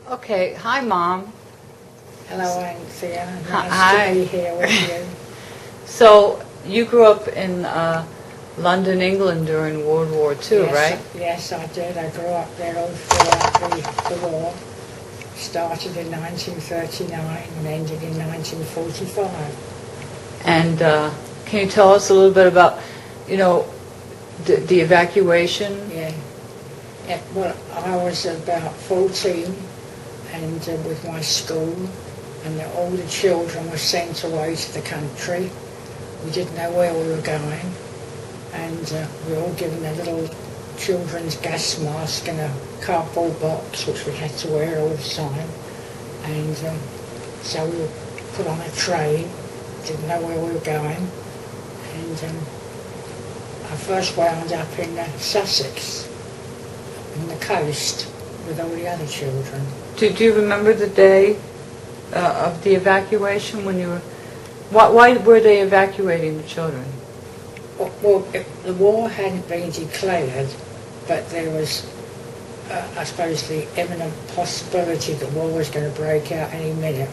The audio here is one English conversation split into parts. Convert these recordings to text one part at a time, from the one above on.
Okay, hi, Mom. Hello, Anthea. Nice Hi. to be here with you. So, you grew up in London, England during World War II, Yes, right? yes, I did. I grew up there all throughout the war. Started in 1939 and ended in 1945. And can you tell us a little bit about, you know, the evacuation? Yeah. Well, I was about 14 and with my school, and all the children were sent away to the country. We didn't know where we were going, and we were all given a little children's gas mask in a cardboard box, which we had to wear all the time. And so we were put on a train, didn't know where we were going, and I first wound up in Sussex, on the coast, with all the other children. Do you remember the day of the evacuation when you were... Why were they evacuating the children? Well, the war hadn't been declared, but there was, I suppose, the imminent possibility that war was going to break out any minute.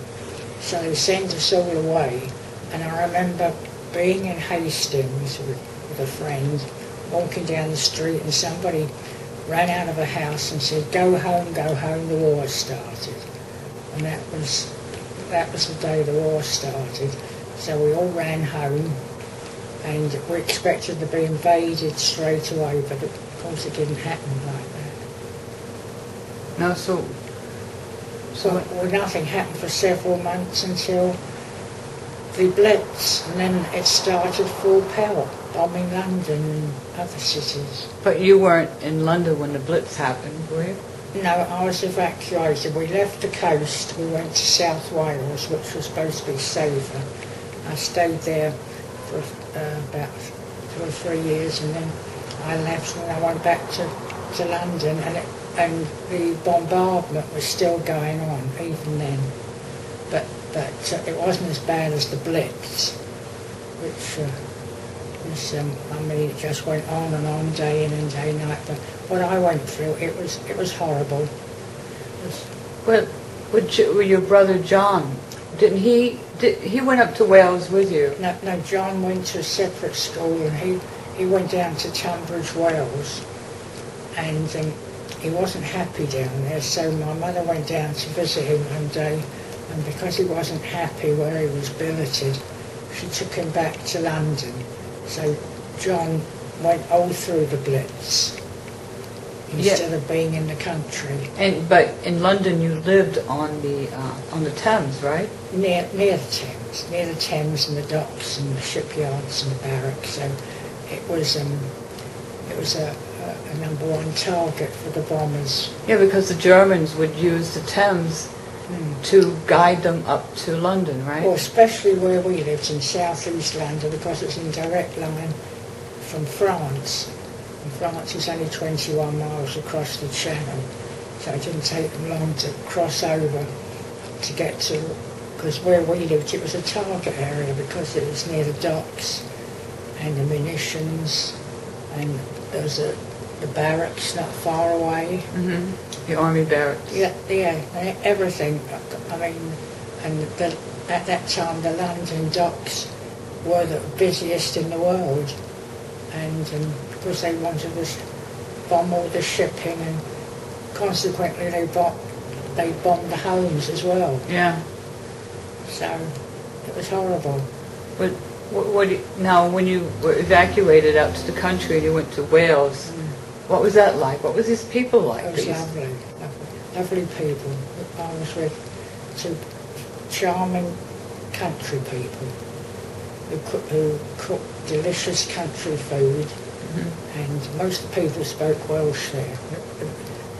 So they sent us all away, and I remember being in Hastings with a friend, walking down the street, and somebody ran out of a house and said, go home, the war started. And that was the day the war started. So we all ran home, and we expected to be invaded straight away, but of course it didn't happen like that. No, so Well, nothing happened for several months until the Blitz, and then it started full power, bombing London and other cities. But you weren't in London when the Blitz happened, were you? No, I was evacuated. We left the coast, we went to South Wales, which was supposed to be safer. I stayed there for about 2 or 3 years, and then I left and I went back to London, and the bombardment was still going on even then. But it wasn't as bad as the Blitz, which was, it just went on day in and day night. But what I went through, it was horrible. Well, with your brother John, didn't he went up to Wales with you? No, John went to a separate school, and he went down to Tunbridge Wells, and he wasn't happy down there, so my mother went down to visit him one day, and because he wasn't happy where he was billeted, she took him back to London. So John went all through the Blitz instead of being in the country. But in London you lived on the Thames, right? Near the Thames and the docks and the shipyards and the barracks. So it was a number one target for the bombers. Yeah, because the Germans would use the Thames to guide them up to London, right? Well, especially where we lived in southeast London, because it's in direct line from France. And France is only 21 miles across the Channel, so it didn't take them long to cross over to get to, because where we lived it was a target area because it was near the docks and the munitions, and there was the barracks not far away. Mm-hmm. The army barracks. Yeah, everything. I mean, and at that time the London docks were the busiest in the world, and because they wanted to bomb all the shipping, and consequently they bombed the homes as well. Yeah. So it was horrible. But now, when you were evacuated out to the country and you went to Wales, what was that like? What was these people like? It was lovely people. I was with two charming country people who cooked delicious country food, and most of the people spoke Welsh there.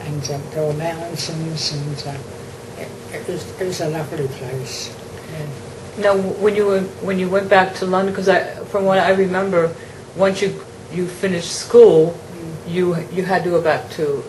And there were mountains, and it was a lovely place. Yeah. Now, when you went back to London, because from what I remember, once you finished school, you had to go back to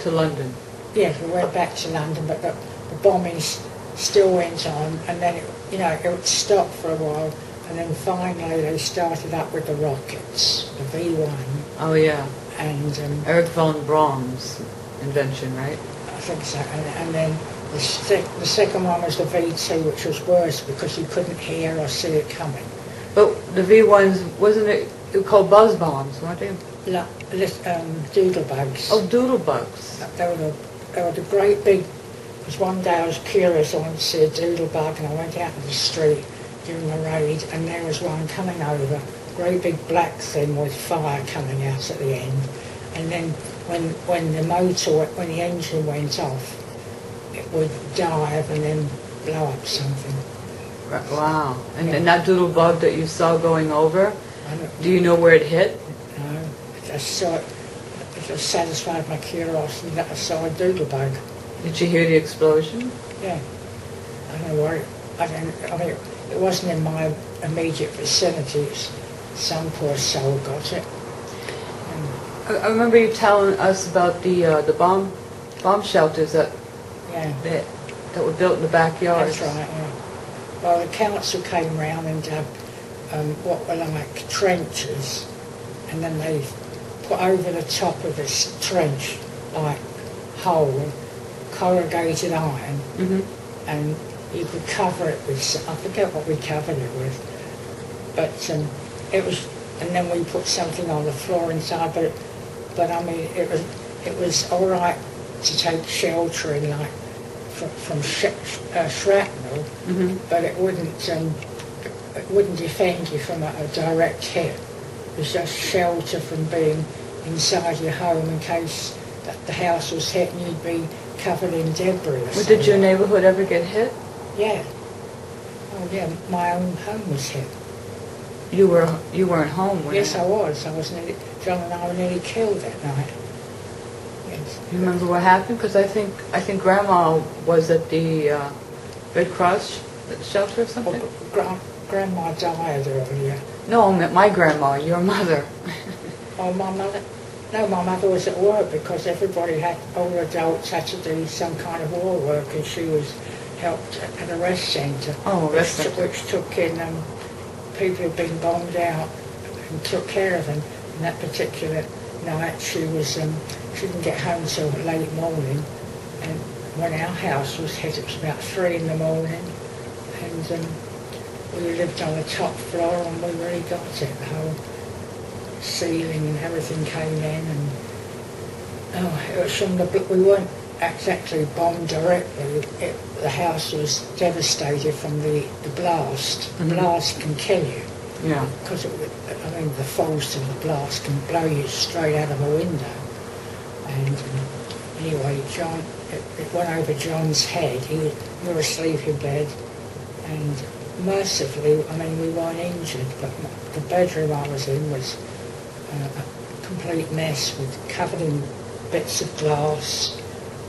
London. Yes, we went back to London, but the bombings still went on, and then it would stop for a while, and then finally they started up with the rockets, the V1. Oh yeah. And Eric von Braun's invention, right? I think so. And then the second one was the V2, which was worse because you couldn't hear or see it coming. But the V1s, wasn't it, they were called buzz bombs, weren't they? Doodle bugs. Oh, doodle bugs. They were the great big. Because one day I was curious, I wanted to see a doodle bug, and I went out in the street during the raid, and there was one coming over, great big black thing with fire coming out at the end. And then when the engine went off, it would dive and then blow up something. Right, wow. And that doodle bug that you saw going over, do you know where it hit? No, I just saw it. It just satisfied my curiosity that I saw a doodle bug. Did you hear the explosion? Yeah. I don't know where I mean, it wasn't in my immediate vicinity. Some poor soul got it. I remember you telling us about the bomb shelters that were built in the backyard. That's right, yeah. Well, the council came round and dug what were like trenches, and then they put over the top of this trench, like hole, corrugated iron, and you could cover it with, I forget what we covered it with, but it was, and then we put something on the floor inside, but I mean, it was all right to take shelter in, like, from shrapnel, but it wouldn't defend you from a direct hit. It was just shelter from being inside your home in case the house was hit and you'd be covered in debris. Well, did your neighborhood ever get hit? Yeah. Oh yeah, my own home was hit. You weren't home, were you? Yes, I was. John and I were nearly killed that night. Yes. You remember what happened? Because I think Grandma was at the Red Cross shelter or something. Oh, Grandma died earlier. No, I meant my grandma, your mother. Oh, my mother? No, my mother was at work because all the adults had to do some kind of war work, and she was helped at a rest centre. Oh, rest centre. Which took in people who'd been bombed out and took care of them. And that particular night she didn't get home till late morning, and when our house was hit it was about 3 in the morning, and we lived on the top floor and we really got it. The whole ceiling and everything came in, and it was from we weren't exactly bombed directly. The house was devastated from the blast. The blast can kill you. Yeah. Because the force of the blast can blow you straight out of a window. And anyway, it went over John's head. We were asleep in bed, and mercifully, we weren't injured, but the bedroom I was in was a complete mess, covered in bits of glass,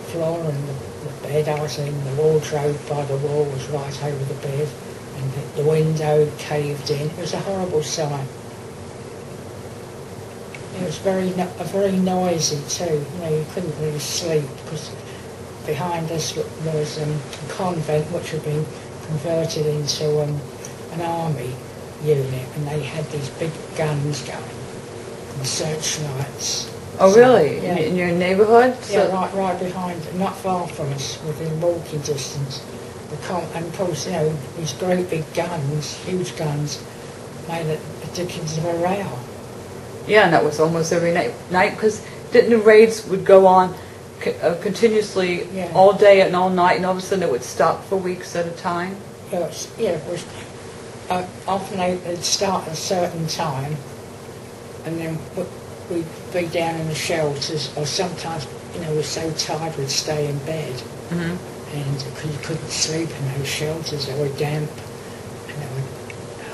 floor, and the bed I was in, the wardrobe by the wall was right over the bed, and the window caved in. It was a horrible sight. It was very noisy too. You couldn't really sleep because behind us was a convent which had been converted into an army unit, and they had these big guns going and searchlights. Oh, really? Yeah. In your neighborhood? Yeah, right behind, not far from us, within walking distance. And of course, these great big guns, huge guns, made a dickens of a row. Yeah, and that was almost every night, because didn't the raids would go on continuously all day and all night, and all of a sudden it would stop for weeks at a time? It was often they'd start at a certain time, and then we'd be down in the shelters, or sometimes, we're so tired we'd stay in bed, and because you couldn't sleep in those shelters, they were damp, and there were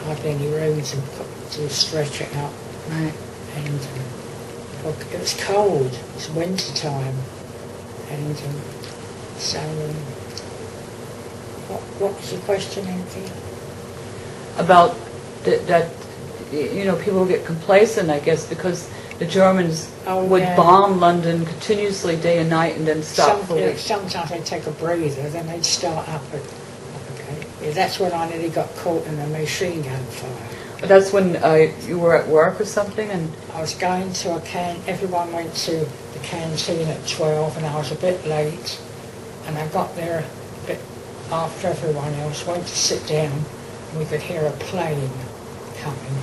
hardly any room to stretch it out. Right. And it was cold, it's winter time, and so what was the question, Anthea? About that people get complacent, I guess, because the Germans would bomb London continuously day and night and then stop for weeks. Sometimes they'd take a breather, then they'd start up again. Yeah, that's when I nearly got caught in a machine gun fire. But that's when you were at work or something? And I was going to everyone went to the canteen at 12, and I was a bit late, and I got there a bit after everyone else, went to sit down, and we could hear a plane coming.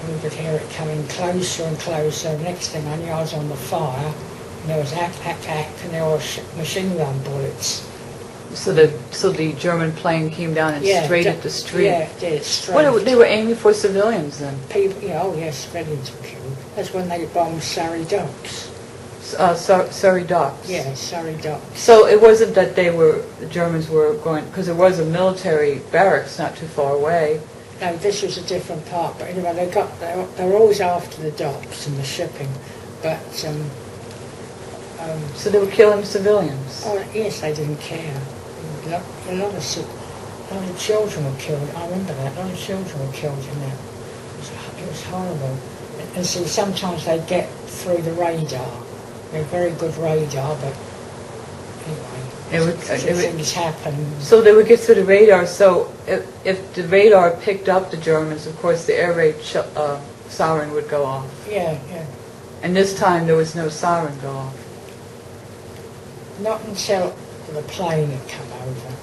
And we could hear it coming closer and closer. Next thing I knew, I was on the fire, and there was ack, and there were machine gun bullets. So the German plane came down and straight at the street. Yeah, it did, straight. What, they were aiming for civilians then? People, oh yes, civilians were killed. That's when they bombed Surrey Docks. Surrey Docks. Yeah, Surrey Docks. So it wasn't that the Germans were going, because there was a military barracks not too far away. No, this was a different part, but anyway, they were always after the docks and the shipping, but So they were killing civilians. oh yes, they didn't care. A lot of children were killed. I remember that. A lot of children were killed in that. It was horrible. And see, sometimes they get through the radar. They're very good radar, but anyway, things happen. So they would get through the radar. So if the radar picked up the Germans, of course the air raid siren would go off. Yeah. And this time there was no siren go off. Not until the plane had come over.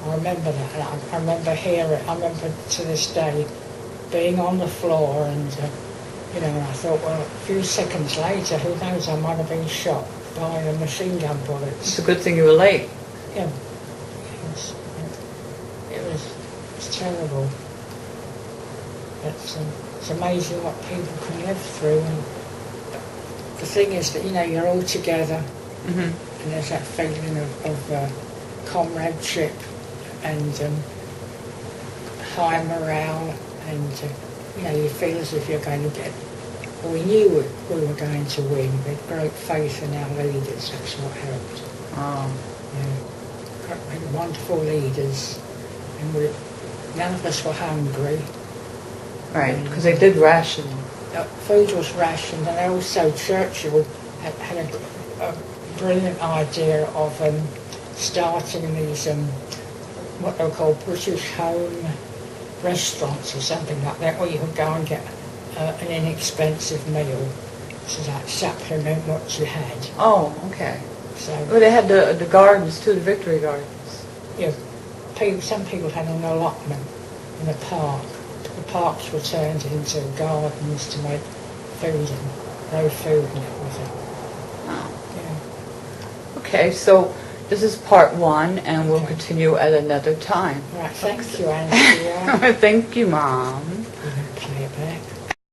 I remember that. And I remember hearing. I remember to this day being on the floor, and and I thought, well, a few seconds later, who knows? I might have been shot by a machine gun bullets. It's a good thing you were late. Yeah, it was terrible. It's amazing what people can live through. And the thing is that you're all together. Mm-hmm. And there's that feeling of comradeship and high morale, and you feel as if you're going to get. Well, we knew we were going to win. We had great faith in our leaders. That's what helped. Oh. We had wonderful leaders, and none of us were hungry. Right, because they did ration. Food was rationed, and also Churchill had a brilliant idea of starting these what they call British home restaurants or something like that, where you could go and get an inexpensive meal to supplement what you had. Oh, okay. So well, they had the gardens too, the Victory Gardens. Yeah, some people had an allotment in the park. The parks were turned into gardens to make food and no food and everything. Oh. Yeah. Okay, so this is part 1, and we'll continue at another time. Right, thanks you, Andrea. Thank you, Mom.